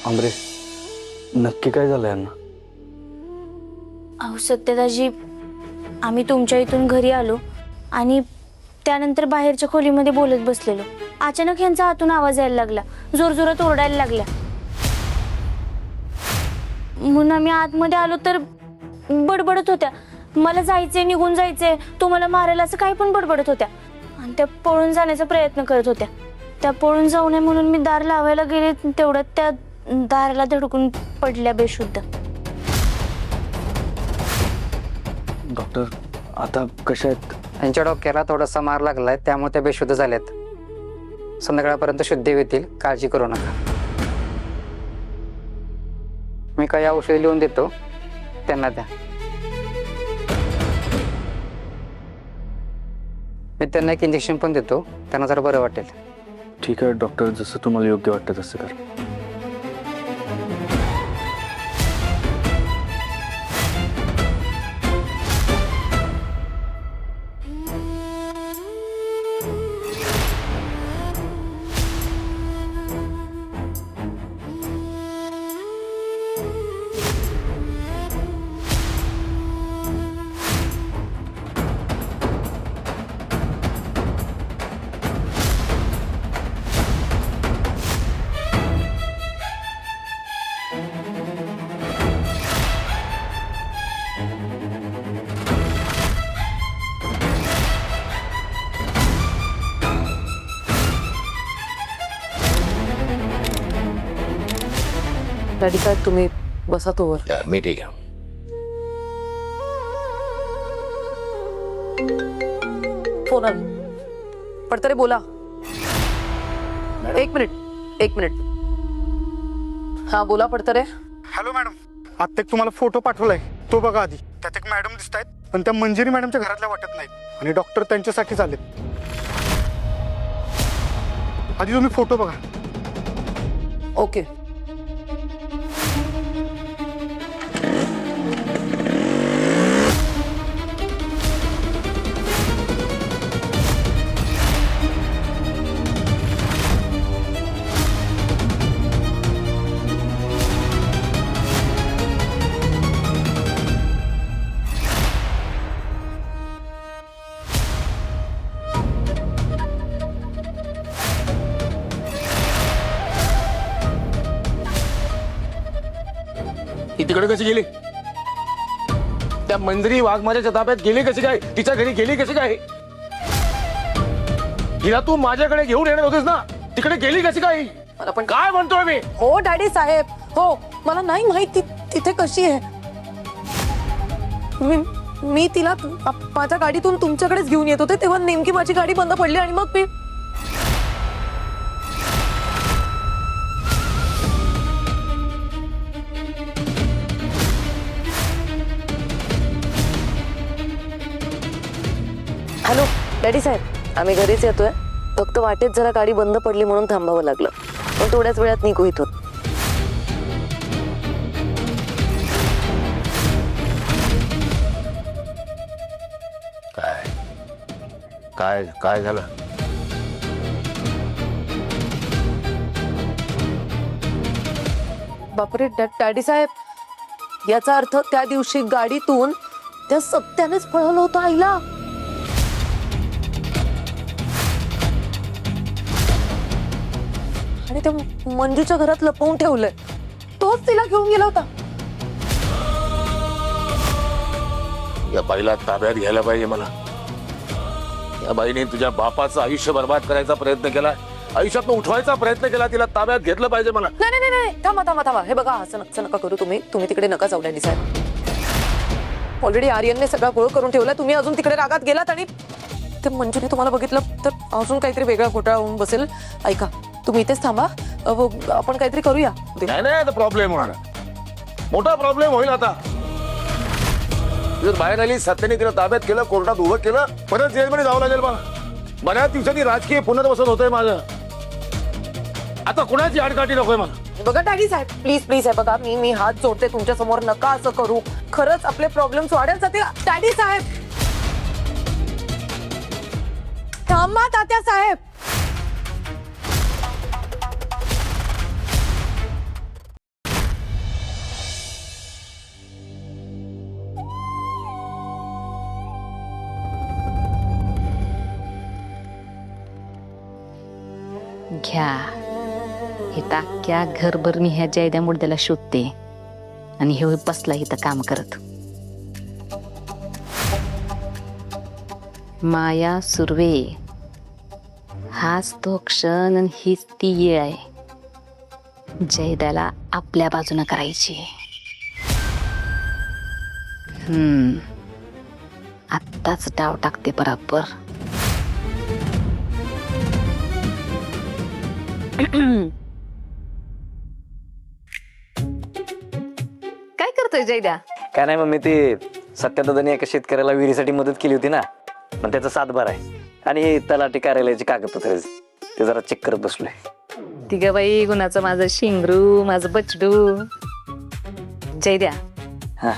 अमरेश, नक्की काय झालं यांना? अहो सत्यदाजी, आम्ही तुमच्या इथून घरी आलो आणि त्यानंतर बाहेरच्या खोलीमध्ये बोलत बसलेलो. अचानक यांचा हातून आवाज यायला लागला, जोरजोरात ओरडायला लागल्या. म्हणून आम्ही आतमध्ये आलो तर बडबडत होत्या, मला जायचंय, निघून जायचंय, तो मला मारेल, असं काही पण बडबडत होत्या. आणि त्या पळून जाण्याचा प्रयत्न करत होत्या. त्या पळून जाऊ नये म्हणून मी दार लावायला गेले, तेवढ्यात त्या दाराला धडकून पडल्या बेशुद्ध. डॉक्टर, आता कशा आहेत? यांच्या डोक्याला थोडासा मार लागलाय, त्यामुळे त्या बेशुद्ध झाल्यात. संध्याकाळपर्यंत शुद्ध होतील, काळजी करू नका. मी काही औषध लिहून देतो, त्यांना द्या. मी त्यांना एक इंजेक्शन पण देतो, त्यांना जरा बरं वाटेल. ठीक आहे डॉक्टर, जसं तुम्हाला योग्य वाटतं तसं कर. डॅडी साहेब, तुम्ही बसा तोवर. मी ठीक आहे. फोन आला. पडतरे बोला. एक मिनिट. हा बोला पडतरे. हॅलो मॅडम, आता एक तुम्हाला फोटो पाठवलाय, तो बघा आधी. त्यात एक मॅडम दिसत आहेत, पण त्या मंजिरी मॅडमच्या घरातल्या वाटत नाहीत आणि डॉक्टर त्यांच्यासाठी आलेत. आधी तुम्ही फोटो बघा. ओके. ती तिकडे कशी गेली? त्या मंजरी वाघमाऱ्याच्या ताब्यात गेली कशी काय? तिच्या घरी गेली कशी काय? हिला तू माझ्याकडे घेऊन येणार होतीस ना, तिकडे गेली कशी काय? मला पण काय म्हणतोय मी? हो डॅडी साहेब, हो मला नाही माहिती तिथे कशी आहे. मी तिला माझ्या गाडीतून तुमच्याकडेच घेऊन येत होते, तेव्हा नेमकी माझी गाडी बंद पडली आणि मग मी हॅलो डॅडी साहेब, आम्ही घरीच येतोय. फक्त वाटेत जरा गाडी बंद पडली म्हणून थांबावं लागलं, पण थोड्याच वेळात निघू इथून. काय काय काय झालं? बापरे डॅडी साहेब, याचा अर्थ त्या दिवशी गाडीतून त्या सत्यानेच पळवलं होतं आईला. आणि त्या मंजूच्या घरात लपवून ठेवलंय, तोच तिला घेऊन गेला होता. या बाईला ताब्यात घ्यायला पाहिजे मला. या बाईने तुझ्या बापाचं आयुष्य बर्बाद करायचा प्रयत्न केला, आयुष्यात उठवायचा प्रयत्न केला. तिला ताब्यात घेतलं पाहिजे मला. नाही नाही नाही, थांबा. हे बघा, असं नका करू. तुम्ही तिकडे नका जाऊ डॅडी साहेब. ऑलरेडी आर्यनने सगळा गोळ करून ठेवला. तुम्ही अजून तिकडे रागात गेलात आणि ते मंजूने तुम्हाला बघितलं तर अजून काहीतरी वेगळा घोटाळा होऊन बसेल. ऐका, तुम्ही इथेच थांबा, आपण काहीतरी करूया. नाही प्रॉब्लेम होणार, मोठा प्रॉब्लेम होईल आता. जर बाहेर आली, सत्याने तिला ताब्यात केलं, कोर्टात उभं केलं, परत जेलमध्ये जावं लागेल मला. बऱ्याच दिवसांनी राजकीय पुनर्वसन होतंय माझं. आता कुणाची आडकाठी नकोय मला. बघा डॅडी साहेब, प्लीज आहे बघा, मी हात जोडते तुमच्या समोर, नका असं करू. खरंच आपले प्रॉब्लेम्स वाढत जातील. डॅडी साहेब थांबा, तात्या साहेब. घ्या. इथं अख्ख्या घरभर मी ह्या जयद्या मुडद्याला शोधते आणि हे बसला इथं काम करत. माया सुर्वे, हाच तो क्षण आणि हीच ती येळ आहे जयद्याला आपल्या बाजूनं करायची. आत्ताच डाव टाकते बरोबर. काय करतोय जयद्या? काय नाही मम्मी, ते सत्यादादांनी एका शेतकऱ्याला विहिरीसाठी मदत केली होती ना, पण त्याचा सातबार आहे आणि तलाठी कार्यालयाची कागदपत्र ते जरा चेक करत बसलोय. तिघ बाई गुणाचं माझं शिंगरू, माझं बचडू. जयद्या, हा.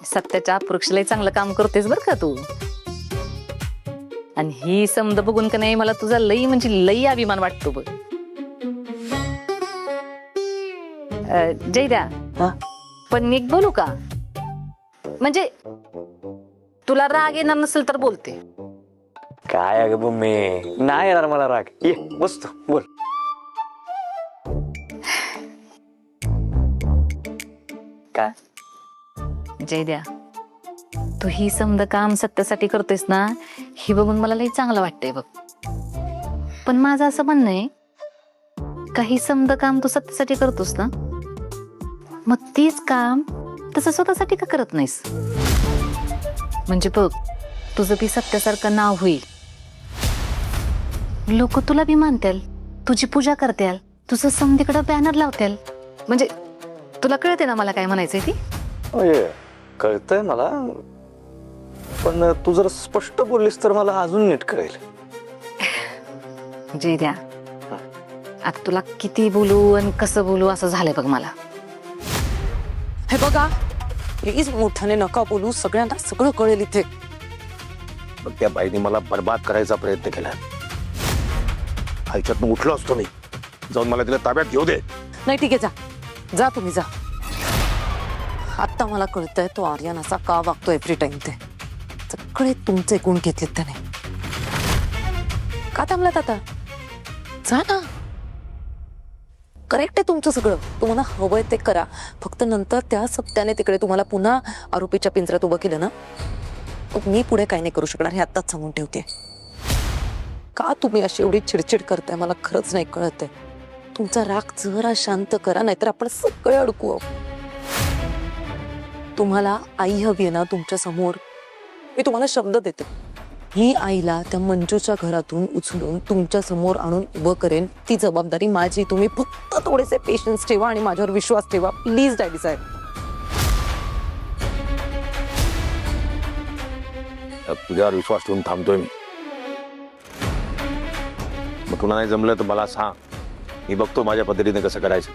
सत्याच्या पुरुषलाही चांगलं काम करतेस बर का तू. आणि ही समज बघून का नाही मला तुझा लई म्हणजे लई अभिमान वाटतो बघ. जयद्या, हा? पण मी एक बोलू का? म्हणजे तुला राग येणार नसेल तर बोलते. काय अगं मम्मी, नाही येणार मला राग. ये बसतो, बोल. काय? जयद्या, तू ही समद काम सत्यासाठी करतेस ना, ही बघून मला लई चांगलं वाटतंय बघ. पण माझं असं म्हणणं आहे, काही समद काम तू सत्यासाठी करतोस ना, मग तेच काम तसं स्वतःसाठी का करत नाहीस? म्हणजे बघ, तुझं बी सत्यासारखं नाव होईल, लोक तुला बी मानतील, तुझी पूजा करतील, तुझं समधीकडं बॅनर लावतील. म्हणजे तुला कळते ना मला काय म्हणायचंय ती? होय, कळतंय मला, पण तू जर स्पष्ट बोललीस तर मला अजून नीट कळेल. जयद्या, आता तुला किती बोलू आणि कसं बोलू असं झालंय बघ मला. हे बघा, प्लीज मोठ्याने नका बोलू, सगळ्यांना सगळं कळेल इथे. पण त्या बाईने मला बर्बाद करायचा प्रयत्न केला. ह्याच्यातनं उठलो असतो मी, जाऊन मला तिला ताब्यात घेऊ दे. नाही ठीक आहे, जा जा तुम्ही जा. आता मला कळतंय तो आर्यन असा का वागतो एव्हरी टाइम. ते सगळे तुमचे गुण घेतलेत त्याने. का थांबलात आता? जा ना. करेक्ट आहे तुमचं सगळं, तुम्हाला हवंय ते करा. फक्त नंतर त्या सत्याने तिकडे तुम्हाला पुन्हा आरोपीच्या पिंजऱ्यात उभं केलं ना, मग मी पुढे काही नाही करू शकणार, हे आत्ताच सांगून ठेवते. का तुम्ही अशी एवढी चिडचिड करताय मला खरंच नाही कळत आहे. तुमचा राग जरा शांत करा, नाहीतर आपण सगळे अडकू. तुम्हाला आई हवी आहे ना तुमच्या समोर, मी तुम्हाला शब्द देते. ही आईला त्या मंजूच्या घरातून उचलून तुमच्या समोर आणून उभं करेन, ती जबाबदारी माझी. तुम्ही फक्त थोडेसे पेशन्स ठेवा आणि माझ्यावर विश्वास ठेवा प्लीज डॅडी साहेब. तुझ्यावर विश्वास ठेवून थांबतोय मी. मग तुला नाही जमलं तर मला सांग, मी बघतो माझ्या पद्धतीने कसं करायचं.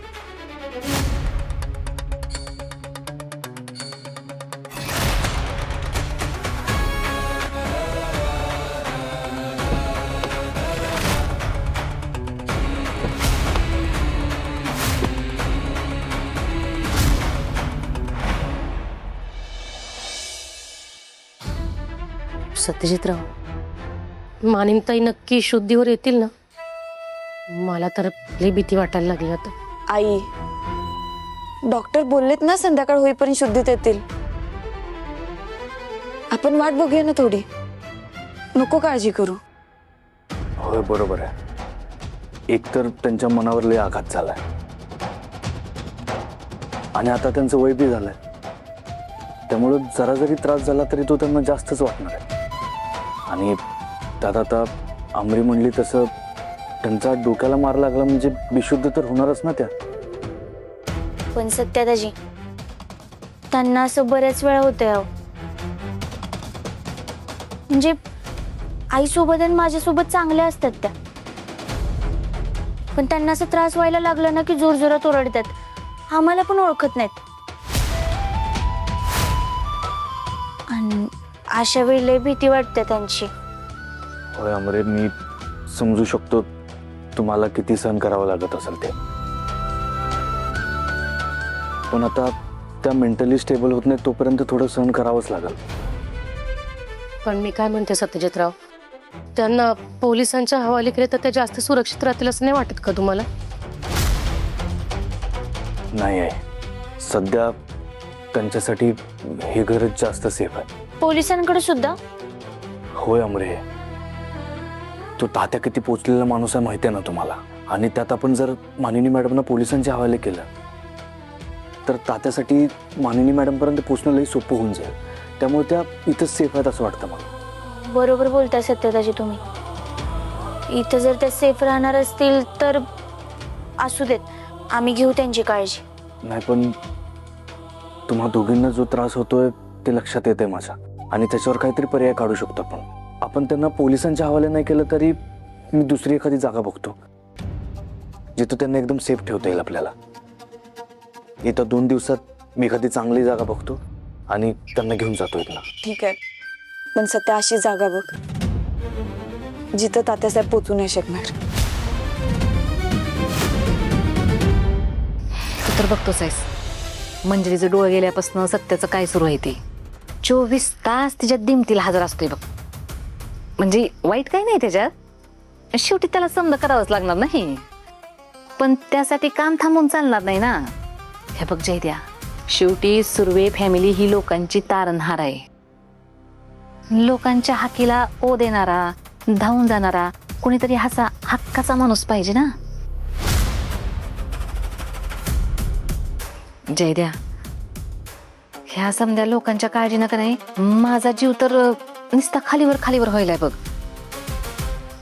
सत्यजितराव, मानिमताई नक्की शुद्धीवर येतील ना? मला तर लई भीती वाटायला लागली आता. आई, डॉक्टर बोललेत ना संध्याकाळ होईपर्यंत शुद्धीत येतील. आपण वाट बघूया ना थोडी, नको काळजी करू. होय, बरोबर आहे. एकतर त्यांच्या मनावर लय आघात झालाय आणि आता त्यांचं वय बी झालंय, त्यामुळे जरा जरी त्रास झाला तरी तो त्यांना जास्तच वाटणार आहे. आणि त्यात आता आमरी म्हणली तसं त्यांचा डोक्याला मार लागला म्हणजे बेशुद्ध तर होणारच ना त्या. पण सत्यादाजी, त्यांना असं बऱ्याच वेळा होतंय अहो. म्हणजे आईसोबत आणि माझ्यासोबत चांगल्या असतात त्या, पण त्यांना असं त्रास व्हायला लागला ना की जोरजोरात ओरडतात, आम्हाला पण ओळखत नाहीत. आणि अशा वेळी लय भीती वाटते त्यांची. होय अमरे, मी समजू शकतो तुम्हाला किती सहन करावं लागत असेल ते, पण आता त्या मेंटली स्टेबल होत नाही तोपर्यंत थोडं सहन करावंच लागेल. पण मी काय म्हणते सत्यजितराव, त्यांना पोलिसांच्या हवाले केले तर ते जास्त सुरक्षित राहतील असं नाही वाटत का तुम्हाला? नाही आहे, सध्या त्यांच्यासाठी हे घरच जास्त सेफ आहे. पोलिसांकडे सुद्धा? होय अमरे, तो तात्या किती पोचलेला माणूस आहे माहिती आहे ना तुम्हाला. आणि त्यात आपण जर मानिनी मॅडमना पोलिसांच्या हवाले केलं तर तात्यासाठी मानिनी मॅडमपर्यंत पोचणं लई सोपं होऊन जाईल. त्यामुळे त्या इथंच सेफ आहेत असं वाटतं मला. बरोबर बोलताय सत्यताजी तुम्ही. इथं जर ते सेफ राहणार असतील तर असू देत, आम्ही घेऊ त्यांची काळजी. नाही पण तुम्हा दोघींना जो त्रास होतोय ते लक्षात येते माझ्या, आणि त्याच्यावर काहीतरी पर्याय काढू शकतो आपण त्यांना पोलिसांच्या हवाले नाही केलं तरी मी दुसरी एखादी जागा बघतो जिथं त्यांना एकदम सेफ ठेवता येईल आपल्याला. इथं 2 दिवसात मी एखादी चांगली जागा बघतो आणि त्यांना घेऊन जातो इथनं. ठीक आहे, पण सध्या अशी जागा बघ जिथं तात्यासाहेब पोचू नाही शकणार. तू तर बघतोच आहेस मंजरीचे डोळे गेल्यापासून सत्याचं काय सुरू आहे ते. 24 तास तिच्या दिमतीला हजर असतोय बघ. म्हणजे वाईट काही नाही त्याच्यात, शेवटी त्याला समज करावंच लागणार नाही. पण त्यासाठी काम थांबून चालणार नाही ना. हे बघ जयद्या, शेवटी सुर्वे फॅमिली ही लोकांची तारणहार आहे. लोकांच्या हाकीला ओ देणारा, धावून जाणारा कोणीतरी असा हक्काचा माणूस पाहिजे ना. जयद्या, ह्या समध्या लोकांच्या काळजी नका नाही, माझा जीव तर नुसता खालीवर खालीवर व्हायलाय बघ.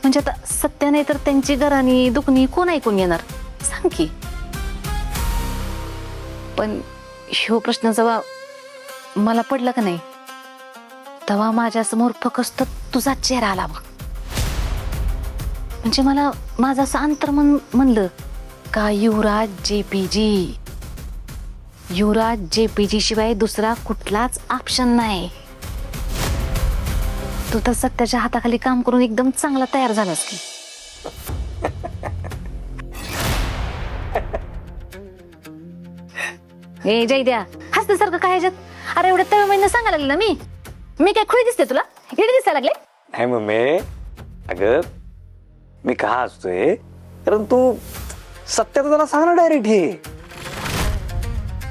म्हणजे आता सत्य नाही तर त्यांची घराणी दुखणी कोण ऐकून येणार सांग की. पण ह्यो प्रश्न जेव्हा मला पडला का नाही तेव्हा माझ्या समोर फक्त तुझा चेहरा आला बघ. म्हणजे मला माझं असं अंतर्मन म्हणलं का युवराज जेपीजी शिवाय दुसरा कुठलाच ऑप्शन नाही. तू तर सत्याच्या हाताखाली काम करून एकदम चांगला तयार झालास की. ए जयद्या, हसण्यासारखं काय ह्याच्यात? अरे एवढ्या तळ महिने सांगायला लागले ना मी काय खुळी दिसते तुला? इकडे दिसायला लागले? नाही मम्मी, अगं मी का हसतोय कारण तू सत्याचं त्याला सांग ना डायरेक्ट. हे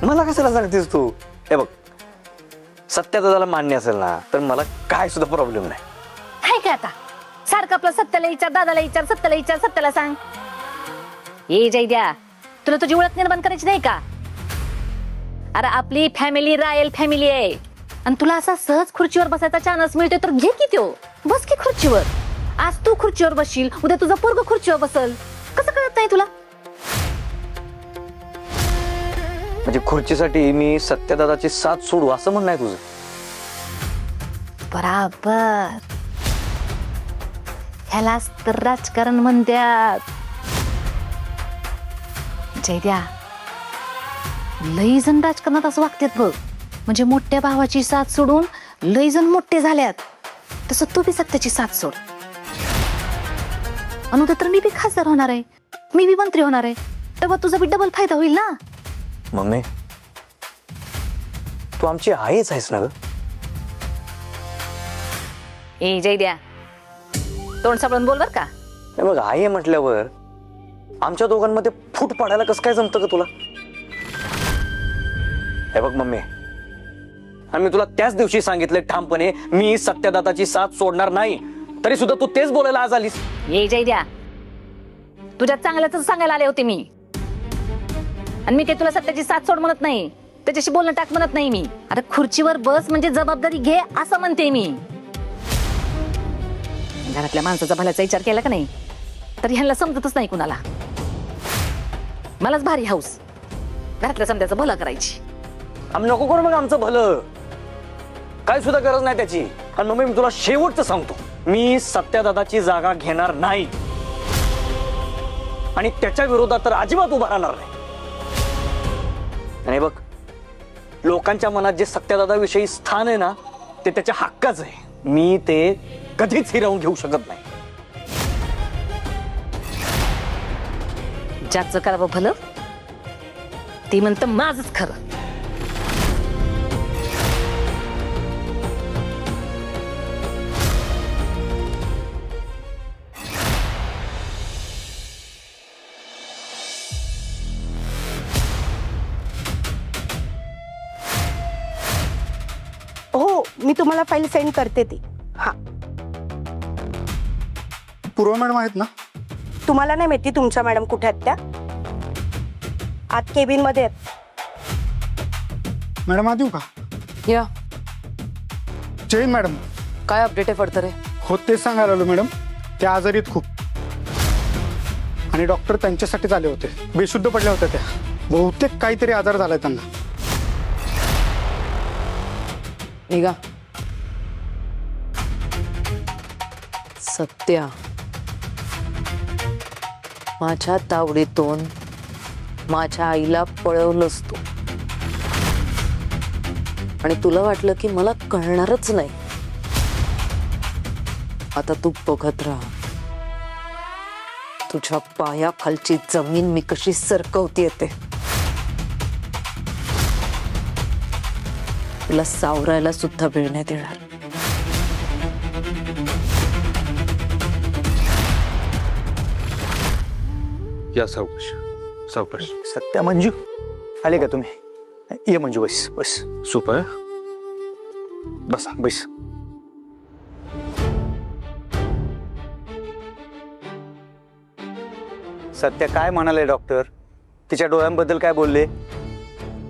मला कशाला सांगतेस तू? हे बघ, सत्याचं त्याला मान्य असेल ना तर मला काय सुद्धा प्रॉब्लेम नाही. काय काय आता सारखं आपलं सत्याला विचार, दादाला विचार, सत्याला विचार, सत्याला सांग. ए जयद्या, तुला तुझी ओळख निर्माण करायची नाही का? अरे आपली फॅमिली रॉयल फॅमिली आहे आणि तुला असा सहज खुर्चीवर बसायचा चान्स मिळतोय तर घे की त्यो. बस की खुर्चीवर. आज तू खुर्चीवर बसशील, उद्या तुझं पोरग खुर्चीवर बसल. कसं कळत नाही तुला? म्हणजे खुर्चीसाठी मी सत्यदादाची साथ सोडू असं म्हणणं आहे तुझं? बराबर, ह्यालाच तर राजकारण म्हणतात. जयद्या, लई जण राजकारणात असं वागतात बघ. म्हणजे मोठ्या भावाची साथ सोडून लई जण मोठे झाल्यात. तसं तू बी सत्याची साथ सोड. आणि तर मी बी खासदार होणार आहे, मी बी मंत्री होणार आहे, तेव्हा तुझा बी डबल फायदा होईल ना. मम्मी, तू आमची आईच आहेस ना ग? ए जयद्या, तोंड सापडून बोल बर का. नाही मग आई आहे म्हटल्यावर आमच्या दोघांमध्ये फूट पाडायला कसं काय जमतं का तुला? हे बघ मम्मी, आणि मी तुला त्याच दिवशी सांगितले ठामपणे मी सत्यदाताची साथ सोडणार नाही, तरी सुद्धा तू तेच बोलायला आज आलीस. ए जयद्या, तुझ्या चांगल्याच सांगायला आले होते मी. आणि मी काही तुला सत्याची साथ सोड म्हणत नाही, त्याच्याशी बोलणं टाक म्हणत नाही मी. अरे खुर्चीवर बस म्हणजे जबाबदारी घे असं म्हणते मी. घरातल्या माणसाचा भल्याचा विचार केला का नाही तर ह्यांना समजतच नाही कुणाला. मलाच भारी हाऊस घरातल्या समजायचं भलं करायची. आम्ही नको करू मग आमचं भलं, काय सुद्धा गरज नाही त्याची. आणि मम्मी, मी तुला शेवटचं सांगतो, मी सत्यदादाची जागा घेणार नाही आणि त्याच्या विरोधात तर अजिबात उभा राहणार नाही. आणि बघ, लोकांच्या मनात जे सत्यदादाविषयी स्थान आहे ना ते त्याच्या हक्काचं आहे. मी ते कधीच हिरावून घेऊ शकत नाही. ज्याचं करावं भलं ते म्हणतं माझंच खरं. मी तुम्हाला फाईल सेंड करते ती. हां, पूर्वा मॅडम आहेत ना? तुम्हाला नाही माहिती तुमच्या मॅडम कुठे आहेत त्या? आत केबिन मध्ये आहेत. मॅडम आधी येऊ का? या जैन मॅडम. काय अपडेट आहे फडतरे? हो तेच सांगायला आलो मॅडम. त्या आजारी आहेत खूप आणि डॉक्टर त्यांच्यासाठीच आले होते. बेशुद्ध पडल्या होत्या त्या. बहुतेक काहीतरी आजार झालाय त्यांना. निघा. सत्या, माझ्या तावडीतून माझ्या आईला पळवलंस तू आणि तुला वाटलं की मला कळणारच नाही. आता तू बघत राहा तुझ्या पायाखालची जमीन मी कशी सरकवते ते. तुला सावरायला सुद्धा वेळ नाही देणार. या सावकाश सावकाश. सत्या, मंजू आले का तुम्ही? ये मंजू, बस बस. सूप आहे? बसा. बस. सत्या काय म्हणाले डॉक्टर? तिच्या डोळ्यांबद्दल काय बोलले?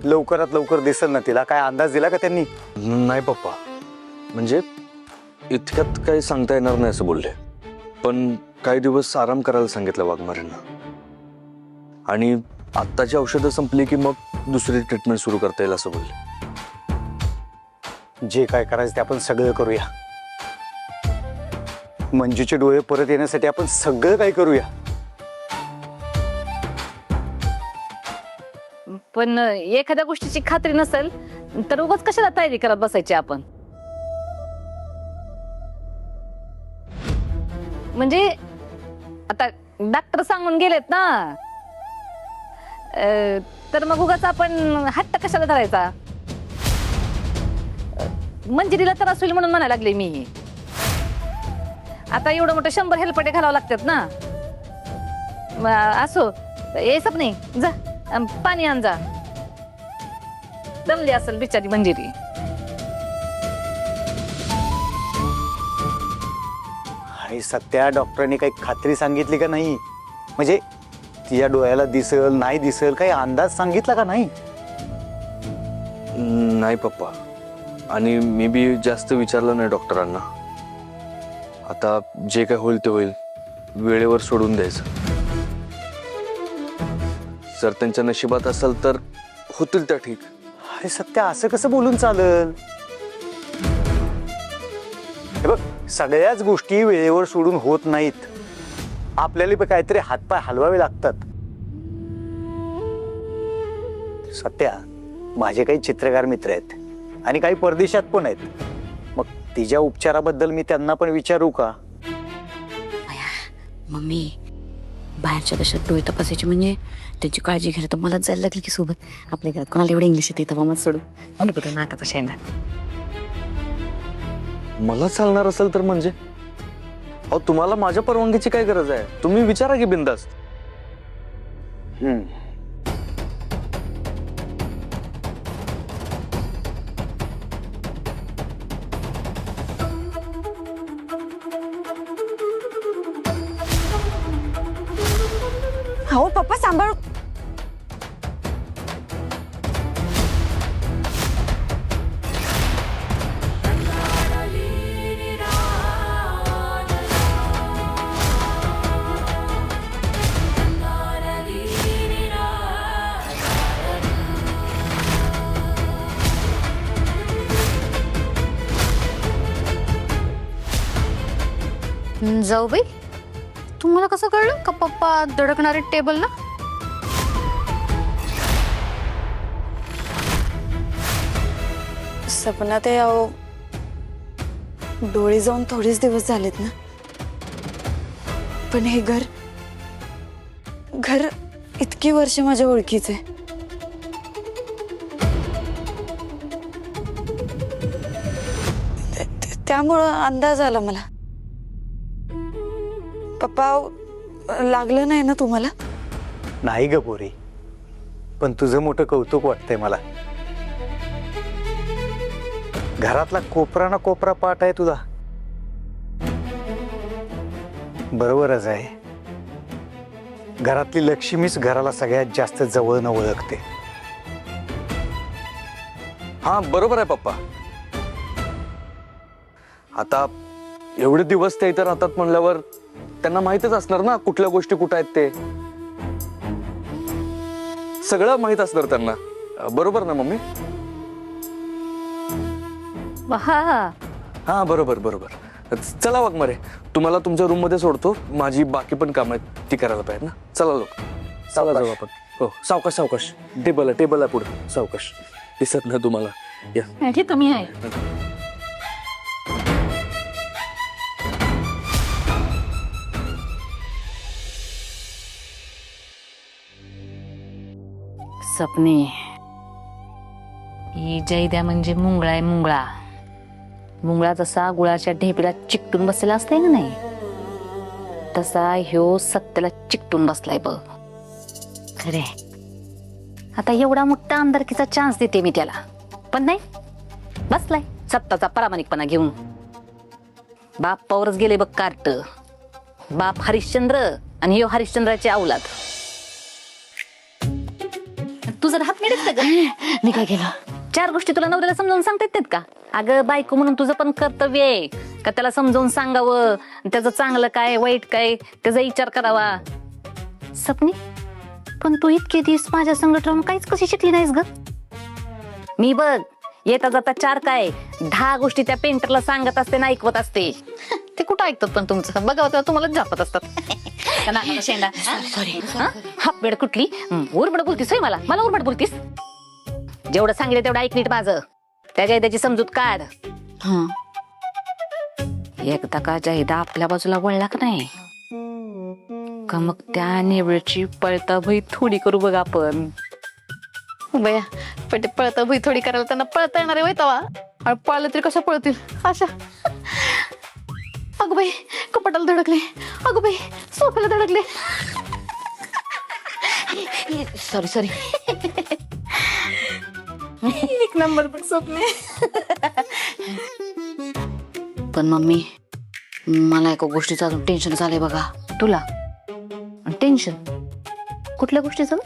लवकरात लवकर दिसेल ना तिला? काय अंदाज दिला का त्यांनी? नाही पप्पा, म्हणजे इतक्यात काही सांगता येणार नाही असं बोलले. पण काही दिवस आराम करायला सांगितलं वाघमारेंना. आणि आत्ताची औषधं संपली की मग दुसरी ट्रीटमेंट सुरू करता येईल असं बोलले. जे काय करायचं ते आपण सगळं करूया. मंजूचे डोळे परत येण्यासाठी आपण सगळं काय करूया. पण एखाद्या गोष्टीची खात्री नसेल तर उगाच कशाला तयारी करत बसायची आपण? म्हणजे आता डॉक्टर सांगून गेलेत ना, तर मग उगाच आपण हट्ट कशाला धरायचा? मंजिरीला त्रास होईल म्हणून म्हणायला लागले मी. आता एवढं मोठं 100 हेलपाटे घालावं लागतात ना. असो, ए सपने जा पाणी आण जा. दमली असेल बिचारी मंजिरी. हाय सत्या, डॉक्टरांनी काही खात्री सांगितली का नाही? म्हणजे तिच्या डोळ्याला दिसेल नाही दिसेल काही अंदाज सांगितला का नाही? नाही पप्पा, आणि मी बी जास्त विचारलं नाही डॉक्टरांना. आता जे काय होईल ते होईल, वेळेवर सोडून द्यायचं. जर त्यांच्या नशिबात असेल तर होतील त्या ठीक. अरे सत्या, असं कसं बोलून चालेल? हे बघ, सगळ्याच गोष्टी वेळेवर सोडून होत नाहीत. आपल्याला काहीतरी हातपाय हलवावे लागतात. सत्या, माझे काही चित्रकार मित्र आहेत आणि काही परदेशात पण आहेत. मग तिच्या उपचाराबद्दल मी त्यांना पण विचारू का? मम्मी, बाहेरच्या देशात डोळे तपासायचे म्हणजे त्याची काळजी घ्यायला तर मलाच जायला लागेल की सोबत. आपल्या घरात कोणाला एवढं इंग्लिश येते तर मग सोडून मला कुठं नाकाचा शेंडा. मला चालणार असेल तर म्हणजे अहो, तुम्हाला माझ्या परवानगीची काय गरज आहे? तुम्ही विचारा की बिंदास्त. हो पप्पा सांभाळ. जाऊ बाई, तुम्हाला कसं कळलं का पप्पा धडकणारे टेबलला? सपना ते अहो डोळे जाऊन थोडेच दिवस झालेत ना. पण हे घर इतकी वर्ष माझ्या ओळखीचे. त्यामुळं अंदाज आला मला. पप्पा, लागलं नाही ना तुम्हाला? नाही ग पोरी, पण तुझं मोठं कौतुक वाटतंय मला. घरातला कोपरा ना कोपरा पाठ आहे तुझा. बरोबरच आहे. घरातली लक्ष्मीच घराला सगळ्यात जास्त जवळनं ओळखते. हा बरोबर आहे पप्पा. आता एवढे दिवस ते इथं राहतात म्हणल्यावर त्यांना माहितच असणार ना कुठल्या गोष्टी कुठं आहेत ते. सगळं माहित असणार त्यांना. बरोबर ना मम्मी? हा हा बरोबर बरोबर. चला वाघमारे, तुम्हाला तुमच्या रूम मध्ये सोडतो. माझी बाकी पण कामं आहेत ती करायला पाहिजे ना. चला लोक, चला जाऊ आपण. हो सावकाश सावकाश. टेबल आहे पुढे. सावकाश. दिसत ना तुम्हाला? या. ठीक मी आहे. सपने, ही जयद्या म्हणजे मुंगळा आहे. मुंगळा जसा गुळाच्या ढेपीला चिकटून बसलेला असतंय ना, नाही तसा ह्यो सत्याला चिकटून बसलाय बघ. खरे आता एवढा मोठा आमदारकीचा चान्स देते मी त्याला, पण नाही, बसलाय सत्ताचा प्रामाणिकपणा घेऊन. बापावरच गेले बघ कार्ट. बाप हरिश्चंद्र आणि ह्यो हरिश्चंद्राची अवलाद. तुझं हात मिळत का? मी काय केलं? 4 गोष्टी तुला नवऱ्याला समजावून सांगता येत नाहीत का? अगं बायको म्हणून तुझं पण कर्तव्य आहे का त्याला समजावून सांगावं, त्याचं चांगलं काय वाईट काय त्याचा विचार करावा. सपनी, पण तू इतके दिवस माझ्या संगत राहून काहीच कशी शिकली नाहीस ग? मी बघ येता जाता 4 काय 10 गोष्टी त्या पेंटरला सांगत असते ना, ऐकवत असते. ते कुठं ऐकतात पण तुमचं? बघा तेव्हा तुम्हाला जापत असतात. शेंडा सॉरी. हाफ बेड कुठली उरबड बोलतीस होय? मला उरबड बोलतीस? जेवढं सांगितलं तेवढं ऐक नीट माझं. त्याच्या त्याची समजूत काढ. एकदा का जायदा आपल्या बाजूला वळला का नाही का मग त्या नेवळची पळता भई थोडी करू बघ आपण. बया पण ते पळता भई थोडी करायला त्यांना पळता येणार आहे तवा. आणि पळलं तरी कशा पळतील अशा. अगं बाई कपाटाला धडकले, अगं बाई सोफ्याला धडकले. सॉरी. एक नंबर पण स्वप्ने. पण मम्मी मला एका गोष्टीचं अजून टेन्शन झालंय बघा. तुला टेन्शन कुठल्या गोष्टीचं?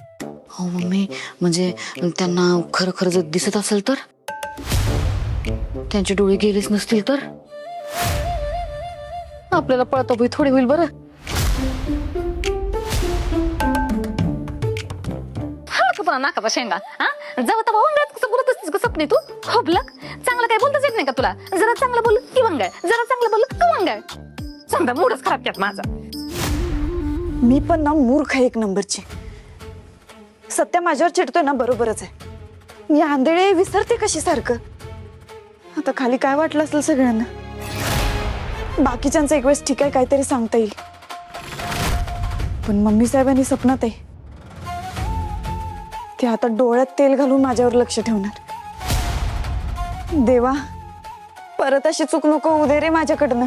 हो मम्मी, म्हणजे त्यांना खरं खरं जर दिसत असेल तर, त्यांचे डोळे गेलेच नसतील तर आपल्याला पळतो भाई थोडी होईल बरं. नाकाचा शेंडा जाऊ तर भाऊ कसं बोलत असतीस का सपने तू? खोबलक चांगलं काय बोलताच येत नाही का तुला? जरा चांगलं बोल की वंगाळ, जरा चांगलं बोल की वंगाळ. समजा मूडच खराब केला माझा. मी पण ना मूर्ख आहे 1 नंबरची. सत्या माझ्यावर चिडतोय ना, बरोबरच आहे. मी आंधळे विसरते कशी सारखं. आता खाली काय वाटलं असेल सगळ्यांना. बाकीच्यांचं एक वेळेस ठीक आहे काहीतरी सांगता येईल, पण मम्मी साहेबांनी सपनात आहे ते आता डोळ्यात तेल घालून माझ्यावर लक्ष ठेवणार. देवा परत अशी चूक नको उदे रे माझ्याकडनं.